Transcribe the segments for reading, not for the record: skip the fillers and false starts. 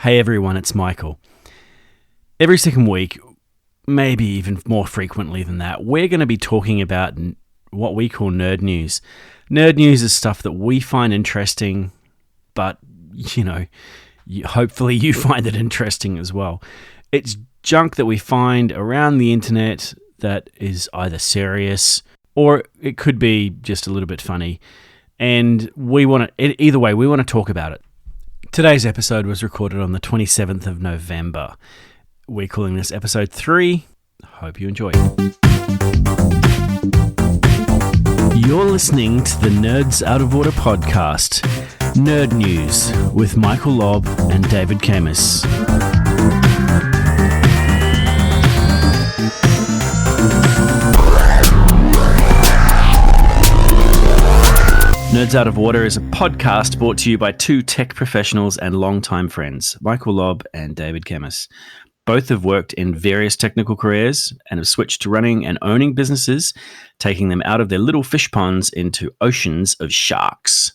Hey everyone, it's Michael. Every second week, maybe even more frequently than that, we're going to be talking about what we call nerd news. Nerd news is stuff that we find interesting, but, hopefully you find it interesting as well. It's junk that we find around the internet that is either serious or it could be just a little bit funny. And we want to talk about it. Today's episode was recorded on the 27th of November. We're calling this episode 3. Hope you enjoy. You're listening to the Nerds Out of Order podcast, Nerd News, with Michael Lobb and David Camus. Nerds Out of Order is a podcast brought to you by two tech professionals and longtime friends, Michael Lobb and David Camus. Both have worked in various technical careers and have switched to running and owning businesses, taking them out of their little fish ponds into oceans of sharks.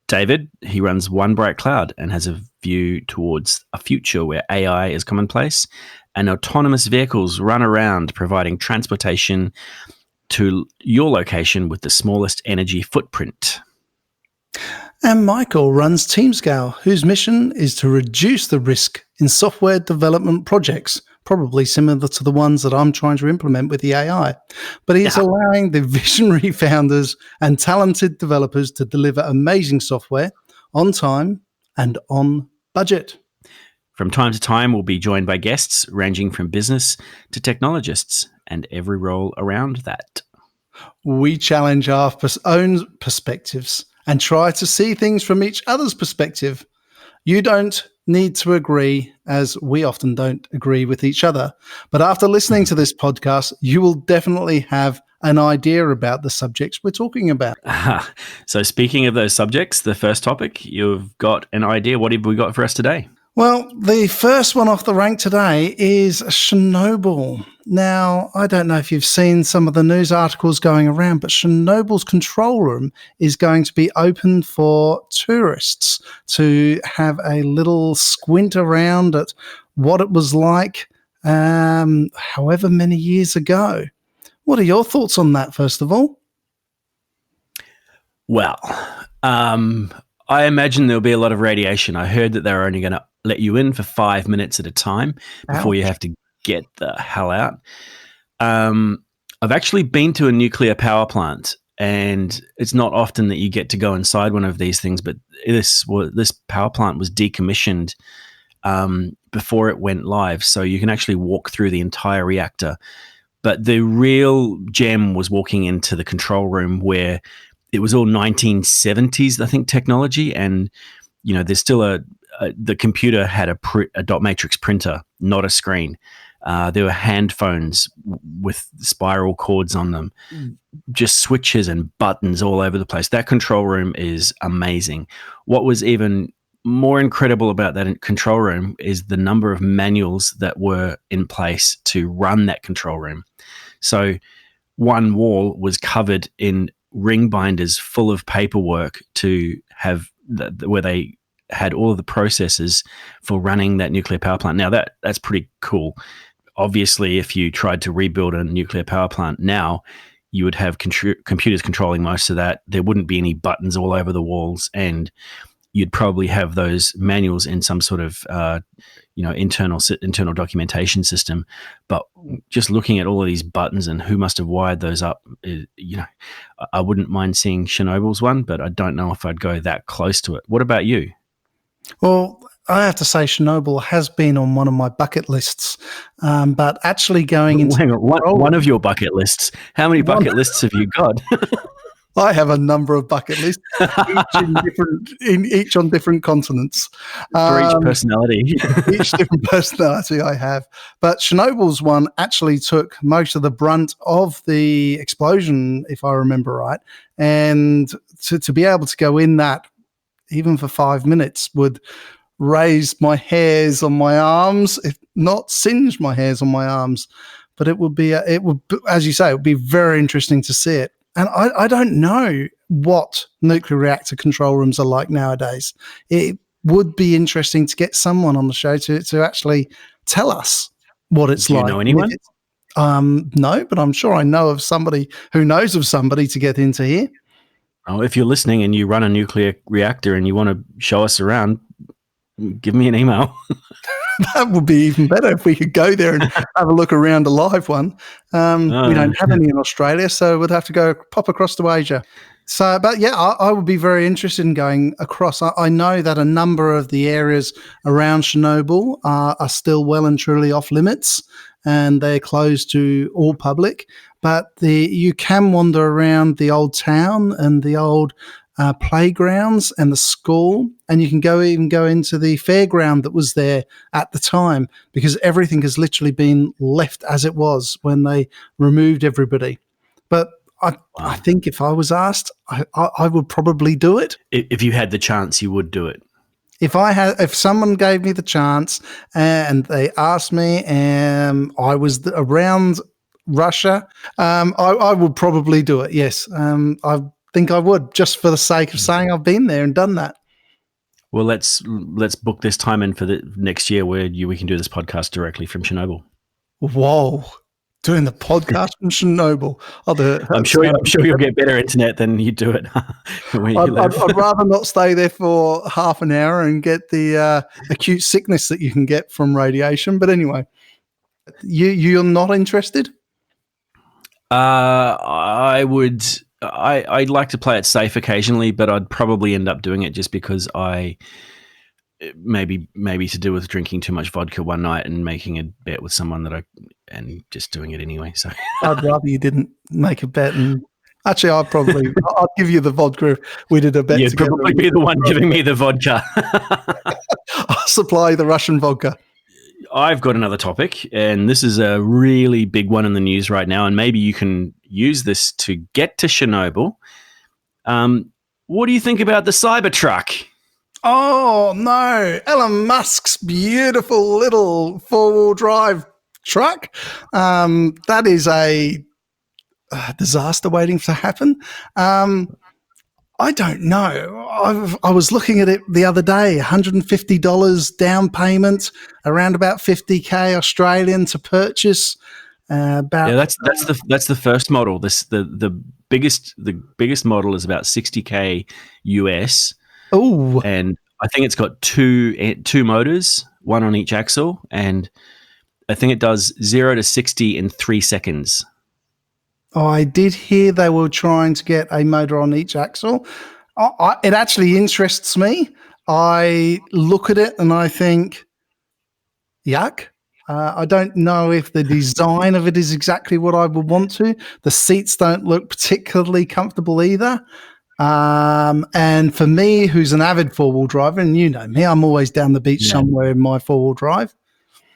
David, he runs One Bright Cloud and has a view towards a future where AI is commonplace and autonomous vehicles run around providing transportation to your location with the smallest energy footprint. And Michael runs TeamScale, whose mission is to reduce the risk in software development projects, probably similar to the ones that I'm trying to implement with the AI. But he's allowing the visionary founders and talented developers to deliver amazing software on time and on budget. From time to time, we'll be joined by guests ranging from business to technologists and every role around that. We challenge our own perspectives and try to see things from each other's perspective. You don't need to agree, as we often don't agree with each other. But after listening to this podcast, you will definitely have an idea about the subjects we're talking about. So speaking of those subjects, the first topic, you've got an idea. What have we got for us today? Well, the first one off the rank today is Chernobyl. Now, I don't know if you've seen some of the news articles going around, but Chernobyl's control room is going to be open for tourists to have a little squint around at what it was like however many years ago. What are your thoughts on that, first of all? Well, I imagine there'll be a lot of radiation. I heard that they're only going to let you in for 5 minutes at a time before you have to get the hell out. I've actually been to a nuclear power plant, and it's not often that you get to go inside one of these things, but this power plant was decommissioned before it went live, so you can actually walk through the entire reactor. But the real gem was walking into the control room where it was all 1970s, I think, technology, and there's still the computer had a dot matrix printer, not a screen. There were hand phones with spiral cords on them, just switches and buttons all over the place. That control room is amazing. What was even more incredible about that control room is the number of manuals that were in place to run that control room. So one wall was covered in ring binders full of paperwork to have where they had all of the processes for running that nuclear power plant. Now that's pretty cool. Obviously, if you tried to rebuild a nuclear power plant now, you would have computers controlling most of that. There wouldn't be any buttons all over the walls, and you'd probably have those manuals in some sort of internal documentation system. But just looking at all of these buttons and who must have wired those up, I wouldn't mind seeing Chernobyl's one, but I don't know if I'd go that close to it. What about you? Well, I have to say Chernobyl has been on one of my bucket lists, but actually going into... Hang on, one of your bucket lists. How many bucket lists have you got? I have a number of bucket lists, each on different continents. For each personality. Each different personality I have. But Chernobyl's one actually took most of the brunt of the explosion, if I remember right. And to be able to go in that, even for 5 minutes, would raise my hairs on my arms, if not singe my hairs on my arms. But it would, as you say, it would be very interesting to see it. And I don't know what nuclear reactor control rooms are like nowadays. would be interesting to get someone on the show to actually tell us what it's Do like. You know anyone? No, but I'm sure I know of somebody who knows of somebody to get into here. Oh, if you're listening and you run a nuclear reactor and you want to show us around, give me an email. That would be even better if we could go there and have a look around a live one. We don't have any in Australia, so we'd have to pop across to Asia. So, but yeah, I would be very interested in going across. I know that a number of the areas around Chernobyl are still well and truly off limits, and they're closed to all public. But you can wander around the old town and the old playgrounds and the school, and you can even go into the fairground that was there at the time, because everything has literally been left as it was when they removed everybody. But I think if I was asked, I would probably do it. If you had the chance, you would do it. If someone gave me the chance and they asked me and I was around Russia, I would probably do it. Yes. I think I would, just for the sake of saying I've been there and done that. Well, let's book this time in for the next year where we can do this podcast directly from Chernobyl. Whoa. Doing the podcast from Chernobyl. I'll do it. I'm sure you'll get better internet than you do it where you live. I'd rather not stay there for half an hour and get the acute sickness that you can get from radiation. But anyway, you're not interested? I would. I'd like to play it safe occasionally, but I'd probably end up doing it just because maybe to do with drinking too much vodka one night and making a bet with someone and just doing it anyway. So I'd rather you didn't make a bet. And actually, I'll give you the vodka if we did a bet. You'd probably be the one giving me the vodka. I'll supply the Russian vodka. I've got another topic, and this is a really big one in the news right now, and maybe you can use this to get to Chernobyl. What do you think about the Cybertruck? Oh, no. Elon Musk's beautiful little four-wheel drive truck. That is a disaster waiting to happen. I don't know. I was looking at it the other day, $150 down payment, around about 50K Australian to purchase. That's the first model. The biggest model is about 60K US. Oh, and I think it's got two motors, one on each axle, and I think it does 0 to 60 in 3 seconds. Oh, I did hear they were trying to get a motor on each axle. It actually interests me. I look at it and I think, yuck. I don't know if the design of it is exactly what I would want to. The seats don't look particularly comfortable either. And for me, who's an avid four-wheel driver, and you know me, I'm always down the beach somewhere in my four-wheel drive.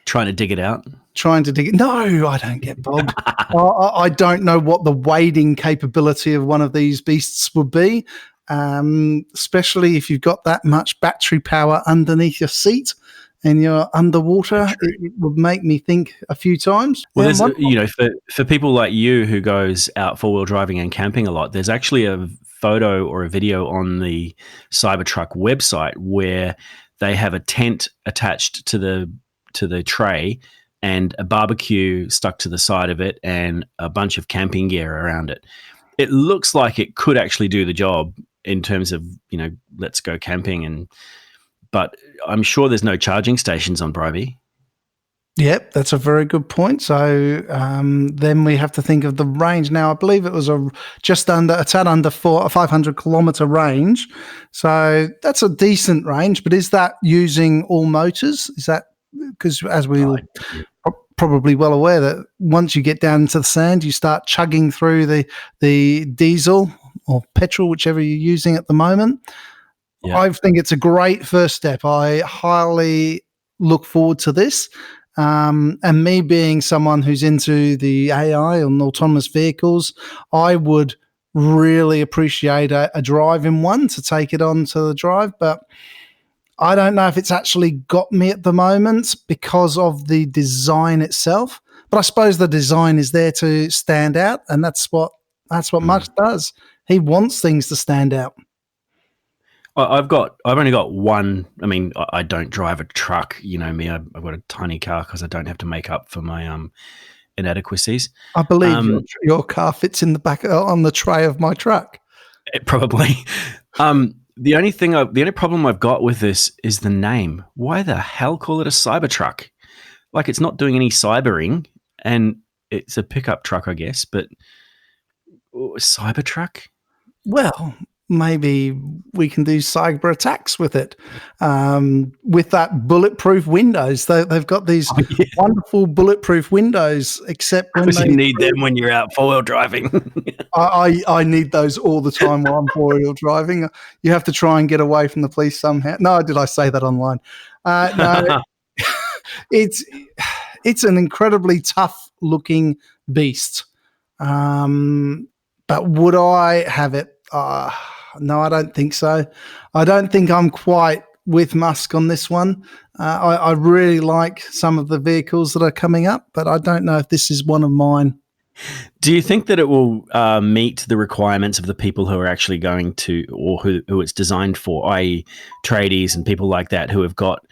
Trying to dig it out? No, I don't get bogged. I don't know what the wading capability of one of these beasts would be, especially if you've got that much battery power underneath your seat and you're underwater. It would make me think a few times. Well, for people like you who goes out four-wheel driving and camping a lot, there's actually a photo or a video on the Cybertruck website where they have a tent attached to the tray and a barbecue stuck to the side of it and a bunch of camping gear around it. It looks like it could actually do the job in terms of, let's go camping, but I'm sure there's no charging stations on Bribey. Yep, that's a very good point. So then we have to think of the range. Now, I believe it was a tad under 500 kilometer range. So that's a decent range, but is that using all motors? Is that because, as we're probably well aware, that once you get down into the sand, you start chugging through the diesel or petrol, whichever you're using at the moment. Yeah. I think it's a great first step. I highly look forward to this. And me being someone who's into the AI and autonomous vehicles, I would really appreciate a drive in one to take it on to the drive. But I don't know if it's actually got me at the moment because of the design itself. But I suppose the design is there to stand out, and that's what Musk does. He wants things to stand out. I've only got one. I mean, I don't drive a truck. You know me. I've got a tiny car because I don't have to make up for my inadequacies. I believe your car fits in the back on the tray of my truck. Probably. The only problem I've got with this is the name. Why the hell call it a Cybertruck? Like, it's not doing any cybering, and it's a pickup truck, I guess. But Cybertruck? Well, maybe we can do cyber attacks with it. With that bulletproof windows, they've got these wonderful bulletproof windows. Except when you need them when you're out 4-wheel driving. I need those all the time while I'm 4-wheel driving. You have to try and get away from the police somehow. No, did I say that online? No, it's an incredibly tough looking beast. But would I have it? No, I don't think so. I don't think I'm quite with Musk on this one. I really like some of the vehicles that are coming up, but I don't know if this is one of mine. Do you think that it will meet the requirements of the people who are actually going to, or who it's designed for, i.e. tradies and people like that who have got,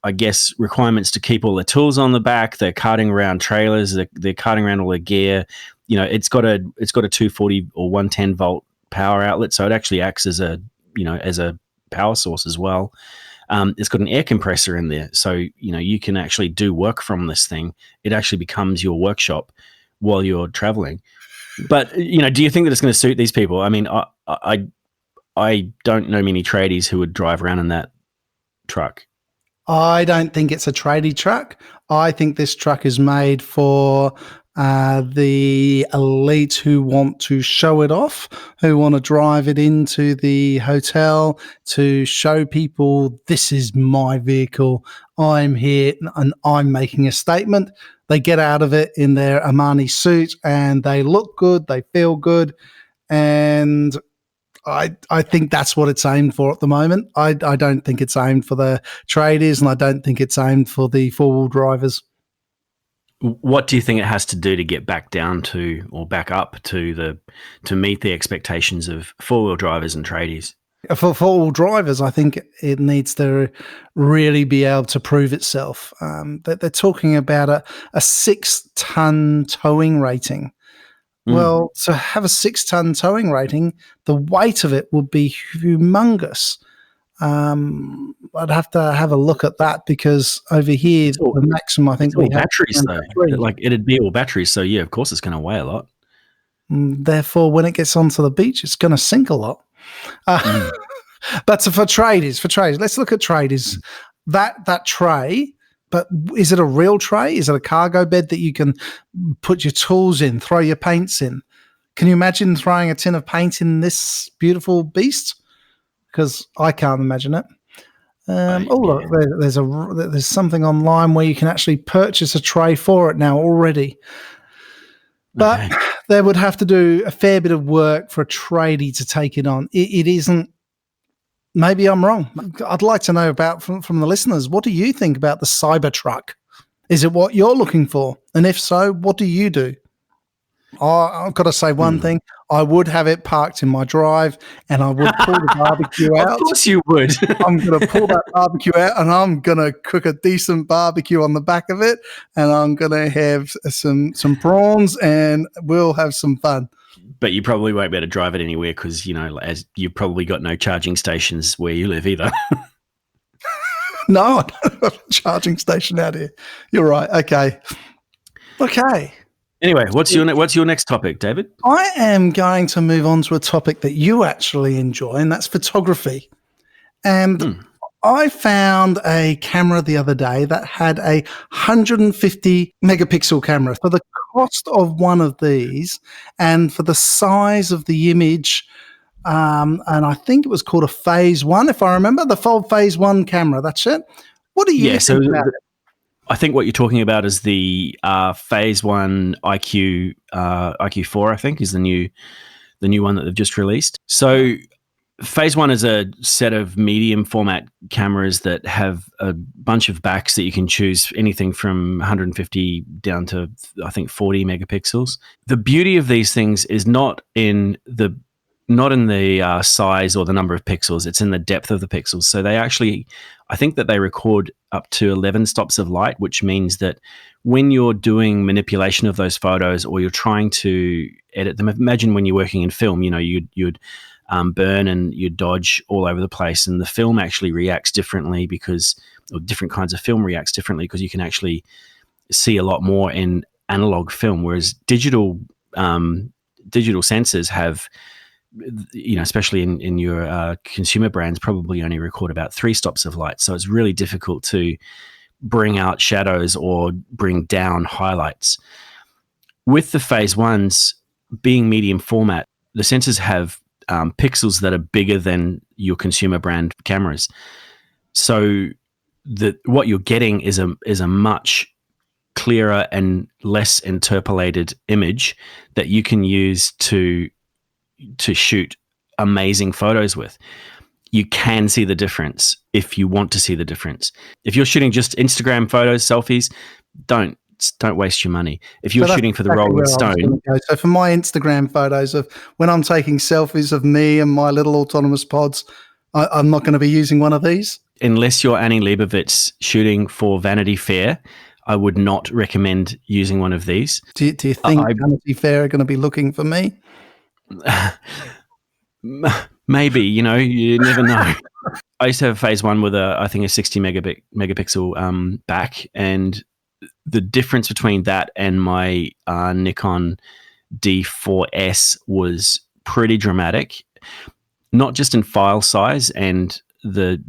I guess, requirements to keep all their tools on the back, they're carting around trailers, they're carting around all their gear. You know, it's got a 240 or 110 volt power outlet, so it actually acts as a power source as well. It's got an air compressor in there, so you can actually do work from this thing. It actually becomes your workshop while you're traveling. But do you think that it's going to suit these people? I mean, I don't know many tradies who would drive around in that truck. I don't think it's a tradie truck. I think this truck is made for the elite who want to show it off, who want to drive it into the hotel to show people, this is my vehicle, I'm here and I'm making a statement. They get out of it in their Armani suit and they look good, they feel good, and I think that's what it's aimed for at the moment. I don't think it's aimed for the tradies, and I don't think it's aimed for the four-wheel drivers. What do you think it has to do to get back down to, or back up to meet the expectations of four-wheel drivers and tradies? For four-wheel drivers, I think it needs to really be able to prove itself. They're talking about a 6-ton towing rating. Well, to have a 6-ton towing rating, the weight of it would be humongous. I'd have to have a look at that, because over here, the maximum I think we have batteries though. Like, it'd be all batteries, so yeah, of course it's going to weigh a lot. Therefore, when it gets onto the beach, it's going to sink a lot. But for traders, let's look at traders. That tray. But is it a real tray? Is it a cargo bed that you can put your tools in, throw your paints in? Can you imagine throwing a tin of paint in this beautiful beast? Because I can't imagine it. Look, there's something online where you can actually purchase a tray for it now already. But they would have to do a fair bit of work for a tradie to take it on. It isn't. Maybe I'm wrong. I'd like to know about from the listeners. What do you think about the Cybertruck? Is it what you're looking for? And if so, what do you do? I've got to say one thing. I would have it parked in my drive, and I would pull the barbecue out. Of course you would. I'm going to pull that barbecue out, and I'm going to cook a decent barbecue on the back of it, and I'm going to have some prawns, and we'll have some fun. But you probably won't be able to drive it anywhere because, as you've probably got no charging stations where you live either. No, I don't have a charging station out here. You're right. Okay. Anyway, what's your next topic, David? I am going to move on to a topic that you actually enjoy, and that's photography. And I found a camera the other day that had a 150 megapixel camera. For the cost of one of these and for the size of the image, and I think it was called a Phase 1, if I remember, the full Phase 1 camera. That's it. What do you think about it? I think what you're talking about is the Phase 1 IQ4, I think, is the new one that they've just released. So Phase 1 is a set of medium format cameras that have a bunch of backs that you can choose, anything from 150 down to, I think, 40 megapixels. The beauty of these things is not in the not in the size or the number of pixels. It's in the depth of the pixels. So they actually, I think that they record up to 11 stops of light, which means that when you're doing manipulation of those photos or you're trying to edit them, imagine when you're working in film, you'd burn and you'd dodge all over the place, and the film actually reacts differently or different kinds of film reacts differently because you can actually see a lot more in analog film, whereas digital sensors have, especially in your consumer brands, probably only record about 3 stops of light. So it's really difficult to bring out shadows or bring down highlights. With the phase ones being medium format, the sensors have pixels that are bigger than your consumer brand cameras. So what you're getting is a much clearer and less interpolated image that you can use to shoot amazing photos with. You can see the difference if you want to see the difference. If you're shooting just Instagram photos, selfies, don't waste your money. If you're shooting for the Rolling Stone. So for my Instagram photos of when I'm taking selfies of me and my little autonomous pods, I'm not going to be using one of these? Unless you're Annie Leibovitz shooting for Vanity Fair, I would not recommend using one of these. Do you think Vanity Fair are going to be looking for me? Maybe, you never know. I used to have phase one with I think a 60 megapixel back, and the difference between that and my Nikon D4S was pretty dramatic. Not just in file size and the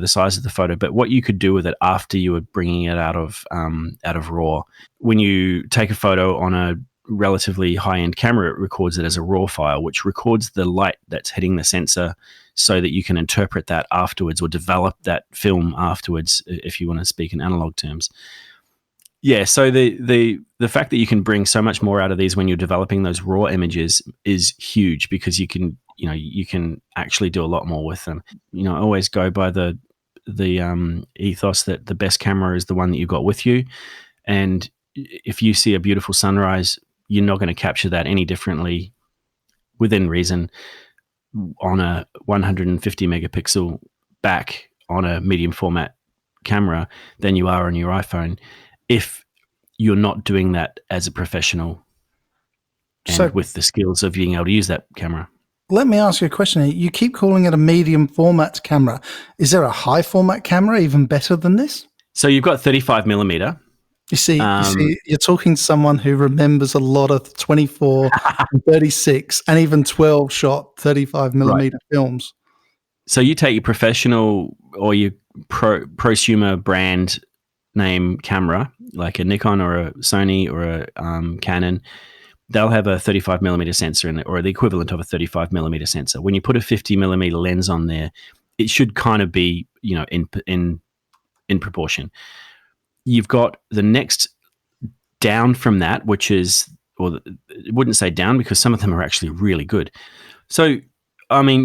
size of the photo, but what you could do with it after you were bringing it out of RAW. When you take a photo on a relatively high-end camera, it records it as a RAW file, which records the light that's hitting the sensor so that you can interpret that afterwards or develop that film afterwards, if you want to speak in analog terms. Yeah, so the fact that you can bring so much more out of these when you're developing those raw images is huge, because you can actually do a lot more with them. I always go by the ethos that the best camera is the one that you've got with you, and if you see a beautiful sunrise, you're not going to capture that any differently, within reason, on a 150 megapixel back on a medium format camera than you are on your iPhone, if you're not doing that as a professional and with the skills of being able to use that camera. Let me ask you a question. You keep calling it a medium format camera. Is there a high format camera even better than this? So you've got 35 millimeter. You see, you're talking to someone who remembers a lot of 24 and 36 and even 12 shot 35 millimeter films. So you take your professional or your prosumer brand name camera, like a Nikon or a Sony or a Canon. They'll have a 35 millimeter sensor in it, or the equivalent of a 35 millimeter sensor. When you put a 50 millimeter lens on there, it should kind of be, in proportion. You've got the next down from that, which is, or I wouldn't say down because some of them are actually really good. So, I mean,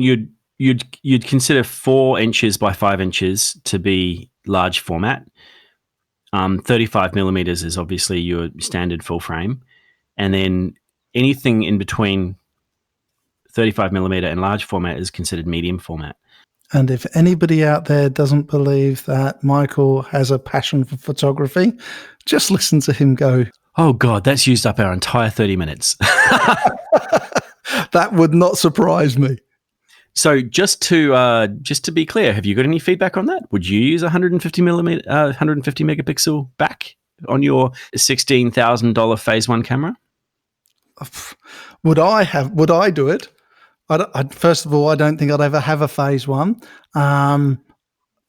you'd consider 4 inches by 5 inches to be large format. 35 millimeters is obviously your standard full frame. And then anything in between 35 millimeter and large format is considered medium format. And if anybody out there doesn't believe that Michael has a passion for photography, just listen to him go. Oh God, that's used up our entire 30 minutes. That would not surprise me. So just to be clear, have you got any feedback on that? Would you use 150 megapixel back on your $16,000 phase one camera? Would I do it? First of all, I don't think I'd ever have a phase one. Now,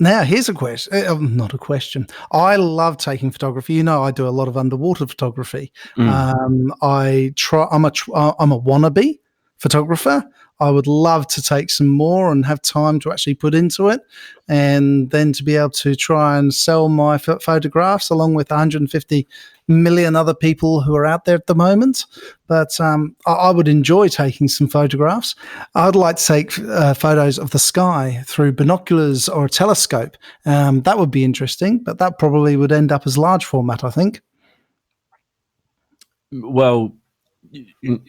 here's a question. Not a question. I love taking photography. I do a lot of underwater photography. I'm a wannabe photographer. I would love to take some more and have time to actually put into it, and then to be able to try and sell my photographs along with 150 million other people who are out there at the moment. But I would enjoy taking some photographs. I'd like to take photos of the sky through binoculars or a telescope. That would be interesting, but that probably would end up as large format, I think. Well,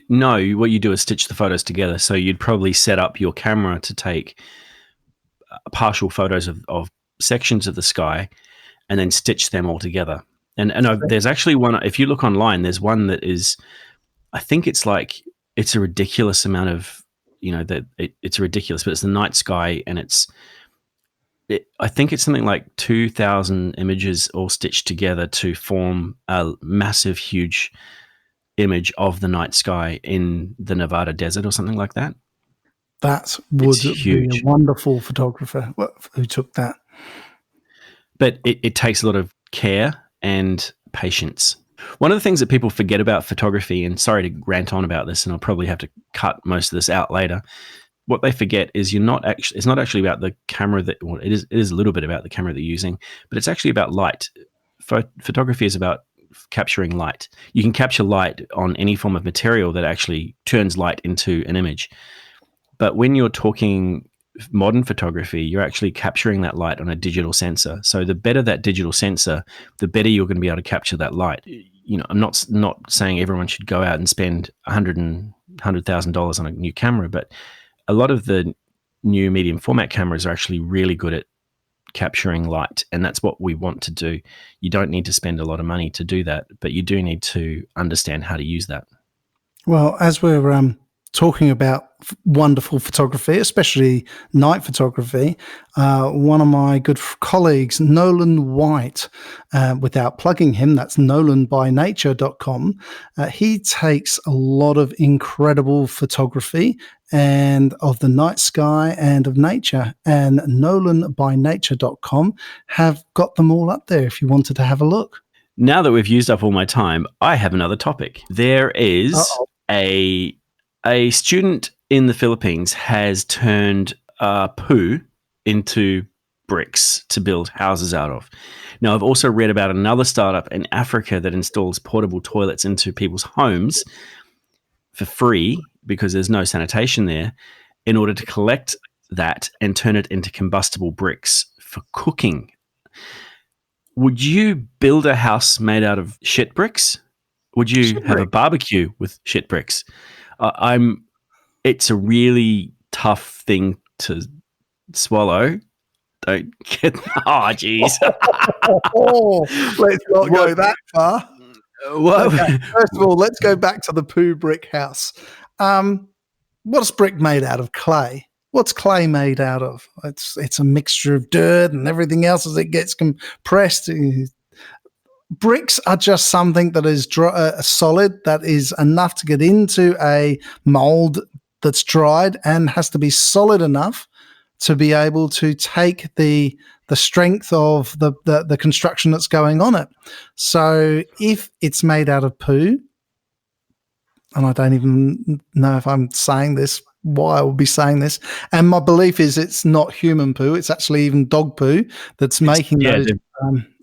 No, what you do is stitch the photos together. So you'd probably set up your camera to take partial photos of sections of the sky and then stitch them all together. And there's actually one, if you look online, there's one that is, I think it's like, it's a ridiculous amount of, it's ridiculous, but it's the night sky, and I think it's something like 2,000 images all stitched together to form a massive, huge image of the night sky in the Nevada desert or something like that. That would be a wonderful photographer who took that. But it takes a lot of care and patience. One of the things that people forget about photography, and sorry to rant on about this, and I'll probably have to cut most of this out later. What they forget is it's not actually about the camera it is a little bit about the camera they're using, but it's actually about light. Photography is about capturing light. You can capture light on any form of material that actually turns light into an image. But when you're talking modern photography, you're actually capturing that light on a digital sensor. So the better that digital sensor, the better you're going to be able to capture that light. I'm not saying everyone should go out and spend $100,000 on a new camera, but a lot of the new medium format cameras are actually really good at capturing light, and that's what we want to do. You don't need to spend a lot of money to do that, but you do need to understand how to use that. Well, as we're talking about wonderful photography, especially night photography, one of my good colleagues, Nolan White, without plugging him, that's nolanbynature.com, he takes a lot of incredible photography and of the night sky and of nature, and nolanbynature.com have got them all up there if you wanted to have a look. Now that we've used up all my time, I have another topic. There is a student in the Philippines has turned poo into bricks to build houses out of. Now, I've also read about another startup in Africa that installs portable toilets into people's homes for free because there's no sanitation there, in order to collect that and turn it into combustible bricks for cooking. Would you build a house made out of shit bricks? Would you have a barbecue with shit bricks? It's a really tough thing to swallow. Don't get. Oh, jeez. Let's not go that far. Okay, first of all, let's go back to the poo brick house. What's brick made out of? Clay. What's clay made out of? It's a mixture of dirt and everything else as it gets compressed. Bricks are just something that is solid, that is enough to get into a mold that's dried and has to be solid enough to be able to take the strength of the construction that's going on it. So if it's made out of poo, and I don't even know if I'm saying this, why I would be saying this, and my belief is it's not human poo, it's actually even dog poo that's making those.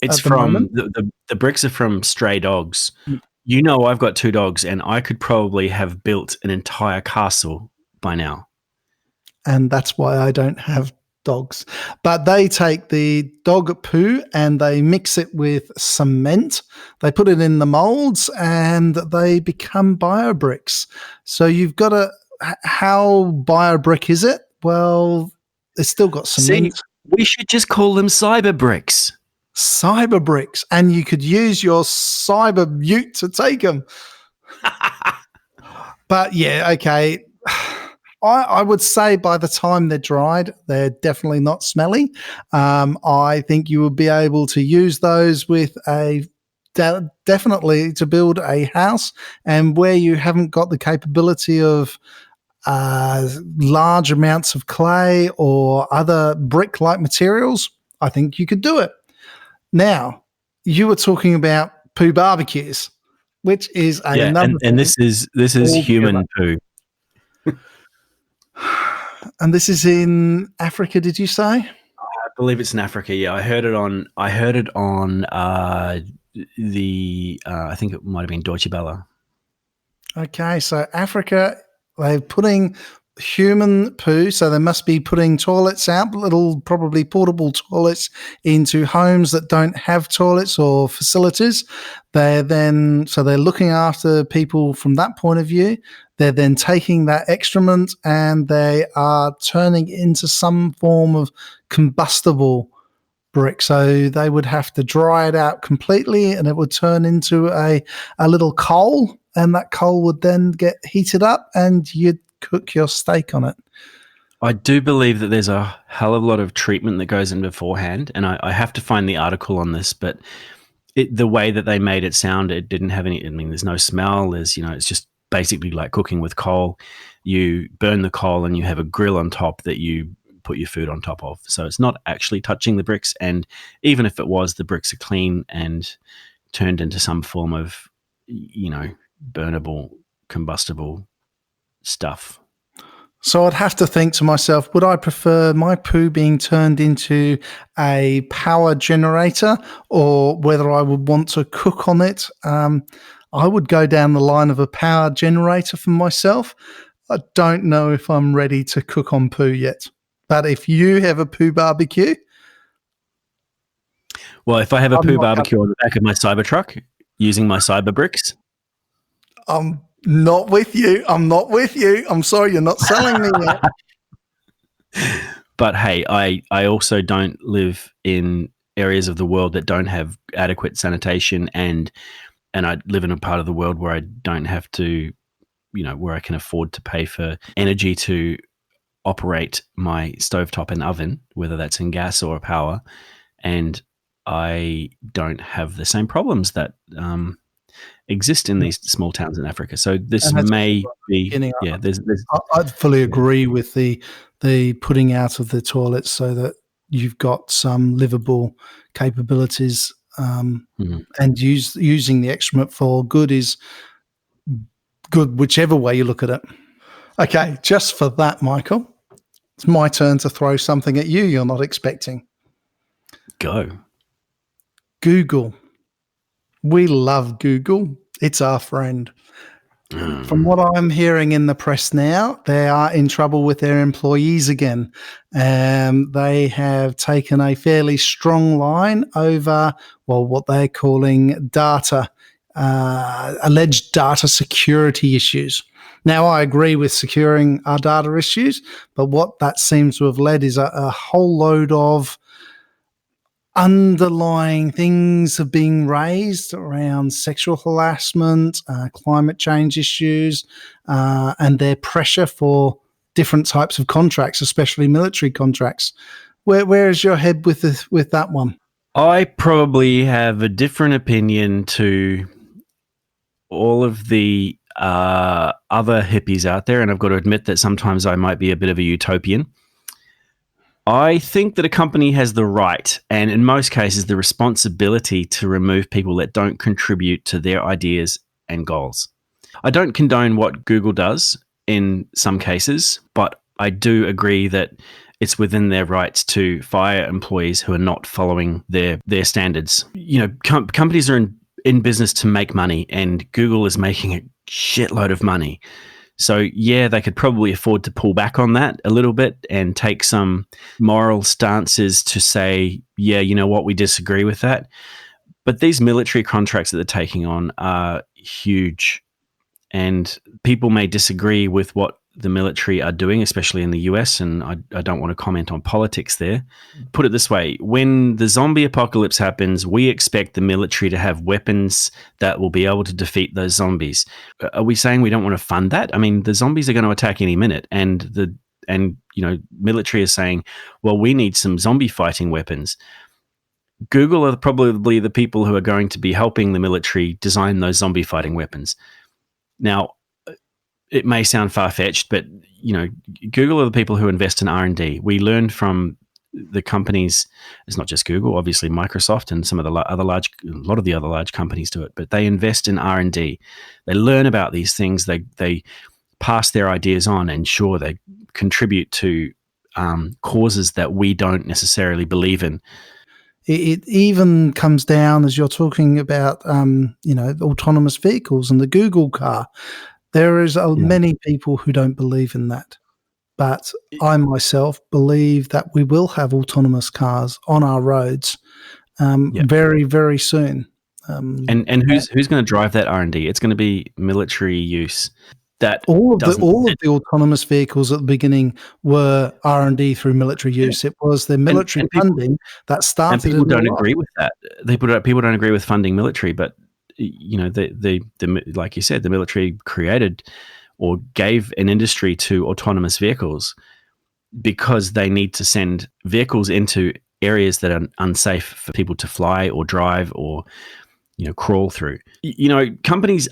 It's from the bricks are from stray dogs. I've got 2 dogs, and I could probably have built an entire castle by now. And that's why I don't have dogs. But they take the dog poo and they mix it with cement. They put it in the molds and they become biobricks. So you've got how biobrick is it? Well, it's still got cement. See, we should just call them cyber bricks. Cyber bricks. And you could use your cyber ute to take them. But yeah, okay. I would say by the time they're dried, they're definitely not smelly. I think you would be able to use those with definitely to build a house, and where you haven't got the capability of large amounts of clay or other brick-like materials, I think you could do it. Now, you were talking about poo barbecues, which is another and this is human poo. And this is in Africa, did you say? I believe it's in Africa. Yeah, I heard it on the I think it might have been Deutsche Welle. Okay, so Africa, they're putting human poo, so they must be putting toilets out, little probably portable toilets into homes that don't have toilets or facilities. They're looking after people from that point of view. They're then taking that excrement and they are turning into some form of combustible brick. So they would have to dry it out completely and it would turn into a little coal, and that coal would then get heated up and you'd cook your steak on it. I do believe that there's a hell of a lot of treatment that goes in beforehand, and I have to find the article on this, but the way that they made it sound, it didn't have any, I mean, there's no smell, it's just basically like cooking with coal. You burn the coal and you have a grill on top that you put your food on top of. So it's not actually touching the bricks, and even if it was, the bricks are clean and turned into some form of, burnable, combustible stuff. So I'd have to think to myself, would I prefer my poo being turned into a power generator, or whether I would want to cook on it? I would go down the line of a power generator for myself. I don't know if I'm ready to cook on poo yet. But if you have a poo barbecue... Well, if I have a poo barbecue on the back of my Cybertruck using my cyber bricks... I'm not with you. I'm sorry, you're not selling me yet. But hey, I also don't live in areas of the world that don't have adequate sanitation, and I live in a part of the world where I don't have to, where I can afford to pay for energy to operate my stovetop and oven, whether that's in gas or power, and I don't have the same problems that exist in these small towns in Africa. So this may be, I'd fully agree with the putting out of the toilets so that you've got some livable capabilities, and using the excrement for good is good, whichever way you look at it. Okay, just for that, Michael, it's my turn to throw something at you you're not expecting. Go. Google. We love Google. It's our friend. From what I'm hearing in the press now, they are in trouble with their employees again. They have taken a fairly strong line over, what they're calling alleged data security issues. Now, I agree with securing our data issues, but what that seems to have led is a whole load of underlying things are being raised around sexual harassment, climate change issues, and their pressure for different types of contracts, especially military contracts. Where is your head with that one? I probably have a different opinion to all of the other hippies out there, and I've got to admit that sometimes I might be a bit of a utopian. I think that a company has the right, and in most cases the responsibility, to remove people that don't contribute to their ideas and goals. I don't condone what Google does in some cases, but I do agree that it's within their rights to fire employees who are not following their standards. Companies are in business to make money, and Google is making a shitload of money. So, yeah, they could probably afford to pull back on that a little bit and take some moral stances to say, yeah, you know what, we disagree with that. But these military contracts that they're taking on are huge, and people may disagree with what the military are doing, especially in the US, and I don't want to comment on politics there. Put it this way, when the zombie apocalypse happens, we expect the military to have weapons that will be able to defeat those zombies. Are we saying we don't want to fund that? I mean, the zombies are going to attack any minute, and military is saying, well, we need some zombie fighting weapons. Google are probably the people who are going to be helping the military design those zombie fighting weapons. Now, it may sound far-fetched, but Google are the people who invest in R&D. We learned from the companies. It's not just Google, obviously Microsoft and some of the a lot of the other large companies do it. But they invest in R&D. They learn about these things. They pass their ideas on, and sure, they contribute to causes that we don't necessarily believe in. It even comes down, as you're talking about, autonomous vehicles and the Google car. There is many people who don't believe in that. But I myself believe that we will have autonomous cars on our roads very, very soon. And who's going to drive that R&D? It's going to be military use. That all of the autonomous vehicles at the beginning were R&D through military use. It was the military funding that started. And people don't agree with that. People don't agree with funding military, but the like you said, the military created or gave an industry to autonomous vehicles because they need to send vehicles into areas that are unsafe for people to fly or drive or crawl through. Companies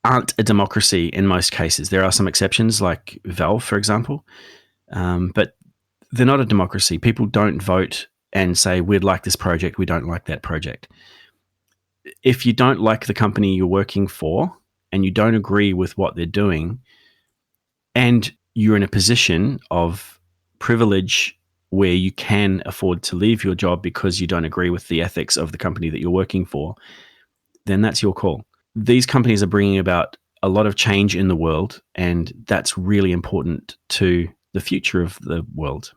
aren't a democracy in most cases. There are some exceptions, like Valve, for example, but they're not a democracy. People don't vote and say, we'd like this project, we don't like that project. If you don't like the company you're working for and you don't agree with what they're doing, and you're in a position of privilege where you can afford to leave your job because you don't agree with the ethics of the company that you're working for, then that's your call. These companies are bringing about a lot of change in the world, and that's really important to the future of the world.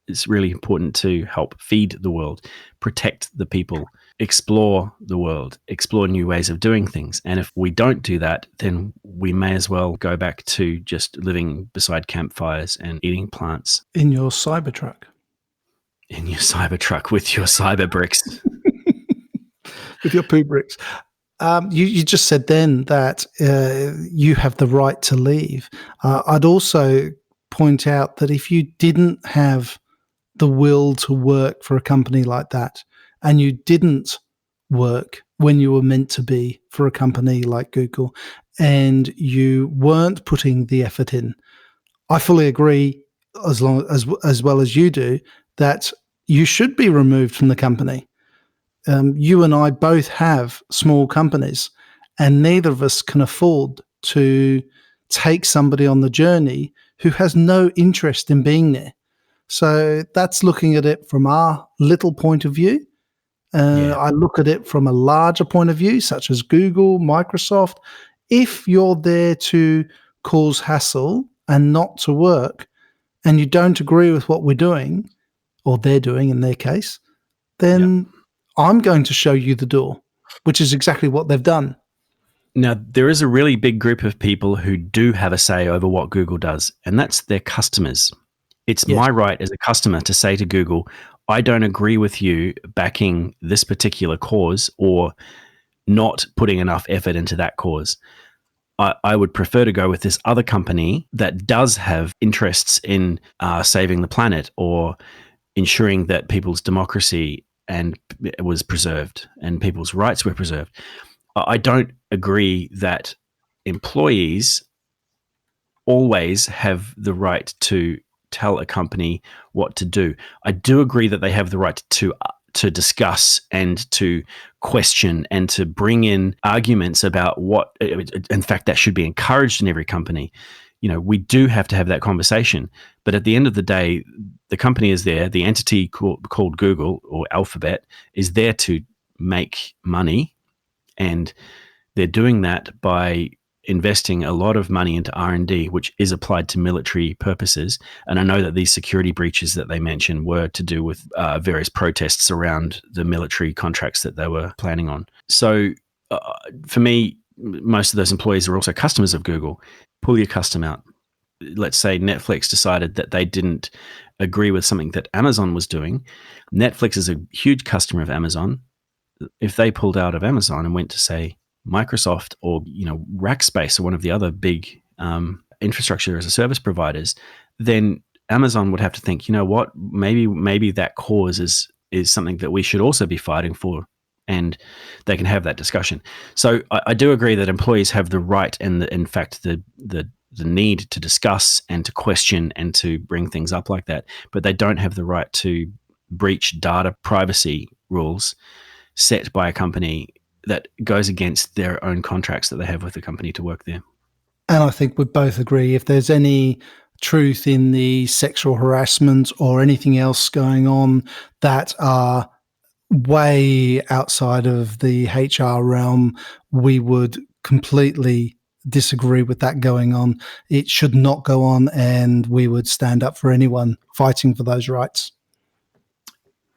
It's really important to help feed the world, protect the people, explore the world, explore new ways of doing things. And if we don't do that, then we may as well go back to just living beside campfires and eating plants. In your Cybertruck. In your Cybertruck with your cyber bricks. With your poo bricks. You just said then that you have the right to leave. I'd also point out that if you didn't have the will to work for a company like that, and you didn't work when you were meant to be for a company like Google, and you weren't putting the effort in, I fully agree, as well as you do, that you should be removed from the company. You and I both have small companies, and neither of us can afford to take somebody on the journey who has no interest in being there. So that's looking at it from our little point of view. I look at it from a larger point of view, such as Google, Microsoft. If you're there to cause hassle and not to work, and you don't agree with what we're doing, or they're doing in their case, then I'm going to show you the door, which is exactly what they've done. Now, there is a really big group of people who do have a say over what Google does, and that's their customers. It's my right as a customer to say to Google, I don't agree with you backing this particular cause or not putting enough effort into that cause. I would prefer to go with this other company that does have interests in saving the planet or ensuring that people's democracy was preserved and people's rights were preserved. I don't agree that employees always have the right to tell a company what to do. I do agree that they have the right to discuss and to question and to bring in arguments about what, in fact, that should be encouraged in every company. We do have to have that conversation. But at the end of the day, the company is there. The entity called Google or Alphabet is there to make money. And they're doing that by investing a lot of money into R&D, which is applied to military purposes. And I know that these security breaches that they mentioned were to do with various protests around the military contracts that they were planning on. So for me, most of those employees are also customers of Google. Pull your custom out. Let's say Netflix decided that they didn't agree with something that Amazon was doing. Netflix is a huge customer of Amazon. If they pulled out of Amazon and went to, say, Microsoft or Rackspace or one of the other big infrastructure as a service providers, then Amazon would have to think, what, maybe that cause is something that we should also be fighting for, and they can have that discussion. So I do agree that employees have the right and in fact the need to discuss and to question and to bring things up like that, but they don't have the right to breach data privacy rules set by a company that goes against their own contracts that they have with the company to work there. And I think we both agree, if there's any truth in the sexual harassment or anything else going on that are way outside of the HR realm, we would completely disagree with that going on. It should not go on, and we would stand up for anyone fighting for those rights.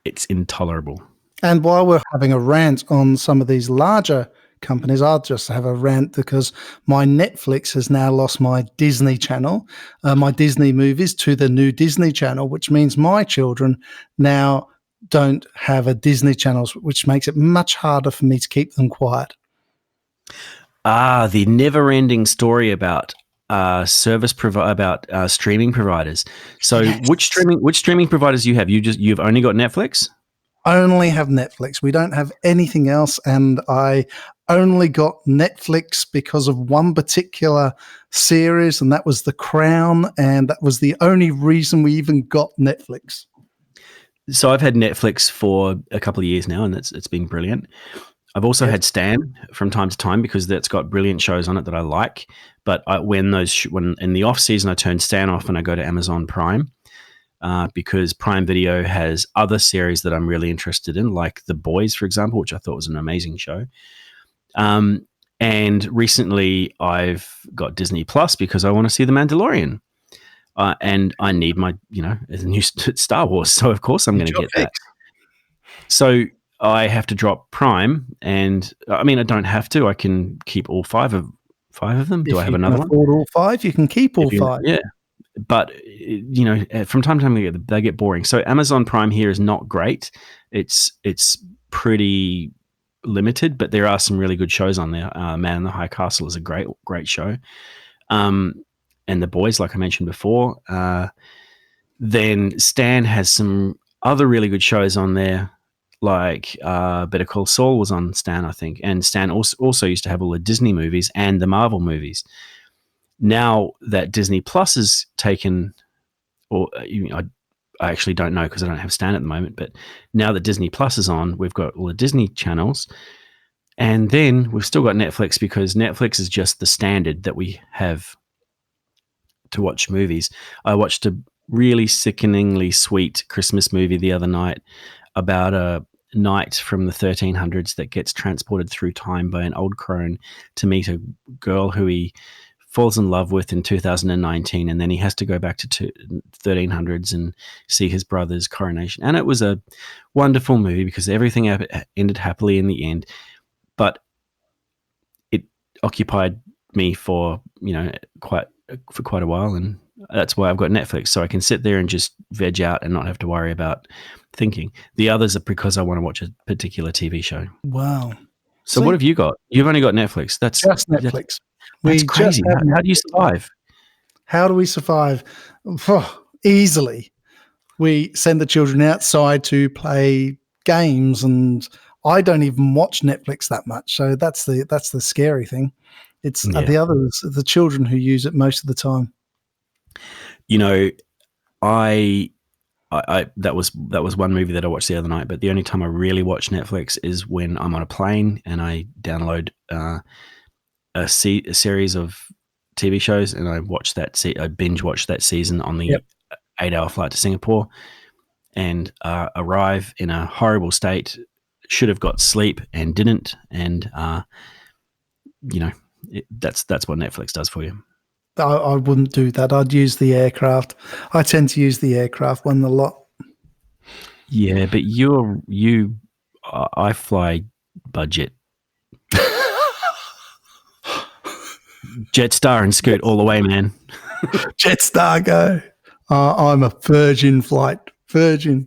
It's intolerable. And while we're having a rant on some of these larger companies, I'll just have a rant because my Netflix has now lost my Disney channel, my Disney movies to the new Disney channel, which means my children now don't have a Disney channel, which makes it much harder for me to keep them quiet. The never-ending story about streaming providers. So, Yes. which streaming providers you have? You've only got Netflix? Only have Netflix. We don't have anything else, and I only got Netflix because of one particular series, and that was The Crown, and that was the only reason we even got Netflix. So I've had Netflix for a couple of years now, and it's been brilliant. I've also had Stan from time to time because that's got brilliant shows on it that I like. But when in the off season, I turn Stan off and I go to Amazon Prime. Because Prime Video has other series that I'm really interested in, like The Boys, for example, which I thought was an amazing show. And recently I've got Disney Plus because I want to see The Mandalorian. And I need my, as a new Star Wars. So, of course, I'm going to get that. So I have to drop Prime. And, I mean, I don't have to. I can keep all five of them. Do I have another one? If you can afford all five, you can keep all five. Yeah. But, from time to time they get boring. So Amazon Prime here is not great. It's pretty limited, but there are some really good shows on there. Man in the High Castle is a great show. And The Boys, like I mentioned before. Then Stan has some other really good shows on there, like Better Call Saul was on Stan, I think. And Stan also used to have all the Disney movies and the Marvel movies. Now that Disney Plus is taken, or I actually don't know because I don't have Stan at the moment, but now that Disney Plus is on, we've got all the Disney channels. And then we've still got Netflix because Netflix is just the standard that we have to watch movies. I watched a really sickeningly sweet Christmas movie the other night about a knight from the 1300s that gets transported through time by an old crone to meet a girl who he falls in love with in 2019, and then he has to go back to 1300s and see his brother's coronation. And it was a wonderful movie because everything ended happily in the end, but it occupied me for quite a while, and that's why I've got Netflix, so I can sit there and just veg out and not have to worry about thinking. The others are because I want to watch a particular TV show. Wow. So what have you got? You've only got Netflix. That's just Netflix. That's crazy. How do you survive? How do we survive? Easily. We send the children outside to play games, and I don't even watch Netflix that much. So that's the scary thing. It's the others, the children who use it most of the time. I that was one movie that I watched the other night, but the only time I really watch Netflix is when I'm on a plane and I download a series of TV shows, and I watch I binge watch that season on the 8-hour flight to Singapore, and arrive in a horrible state. Should have got sleep and didn't, and that's what Netflix does for you. I wouldn't do that. I'd use the aircraft. I tend to use the aircraft one a lot. Yeah, but I fly budget. Jetstar and Scoot all the way, man. Jetstar go. I'm a Virgin flight. Virgin.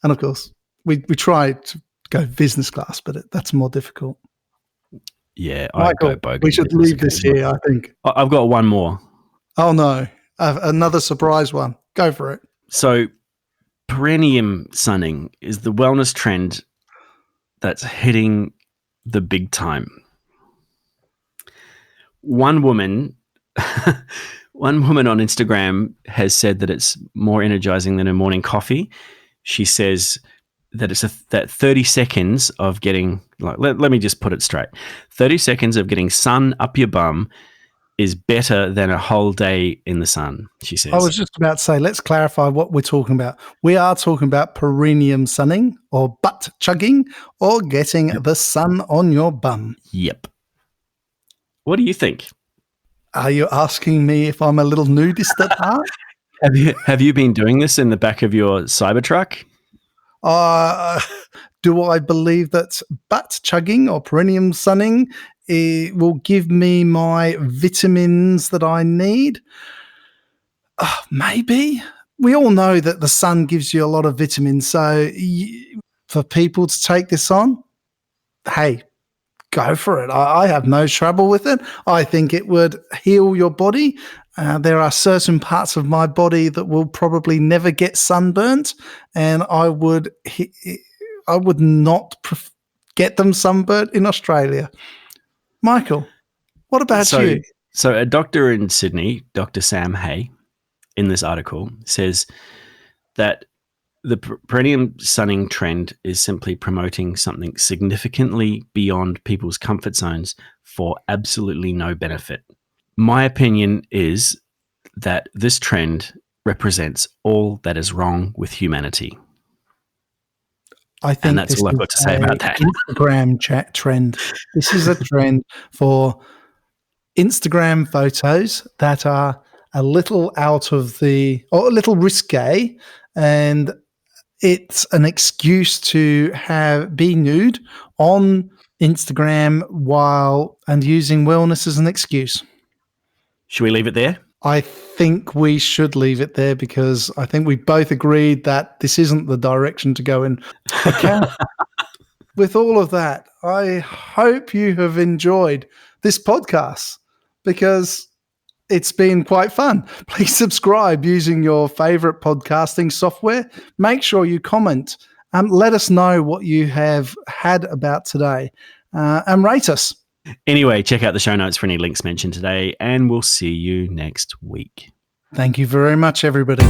And of course, we try to go business class, but that's more difficult. Yeah, Michael, we should leave this here, I think. I've got one more. Oh, no. Another surprise one. Go for it. So, perineum sunning is the wellness trend that's hitting the big time. One woman on Instagram has said that it's more energizing than a morning coffee. She says that that 30 seconds of getting, let me just put it straight. 30 seconds of getting sun up your bum is better than a whole day in the sun, she says. I was just about to say, let's clarify what we're talking about. We are talking about perineum sunning, or butt chugging, or getting the sun on your bum. Yep. What do you think? Are you asking me if I'm a little nudist at heart? Have you been doing this in the back of your Cybertruck? Do I believe that butt chugging or perineum sunning will give me my vitamins that I need? Maybe. We all know that the sun gives you a lot of vitamins. So for people to take this on, hey, go for it. I have no trouble with it. I think it would heal your body. There are certain parts of my body that will probably never get sunburnt, and I would not get them sunburnt in Australia. Michael, what about you? So a doctor in Sydney, Dr. Sam Hay, in this article says that the perineum sunning trend is simply promoting something significantly beyond people's comfort zones for absolutely no benefit. My opinion is that this trend represents all that is wrong with humanity. I think that's all I've got to say about that. Instagram trend. This is a trend for Instagram photos that are a little or a little risque, and it's an excuse to be nude on Instagram and using wellness as an excuse. Should we leave it there? I think we should leave it there because I think we both agreed that this isn't the direction to go in. Okay. With all of that, I hope you have enjoyed this podcast because it's been quite fun. Please subscribe using your favorite podcasting software. Make sure you comment and let us know what you have had about today and rate us. Anyway, check out the show notes for any links mentioned today, and we'll see you next week. Thank you very much, everybody.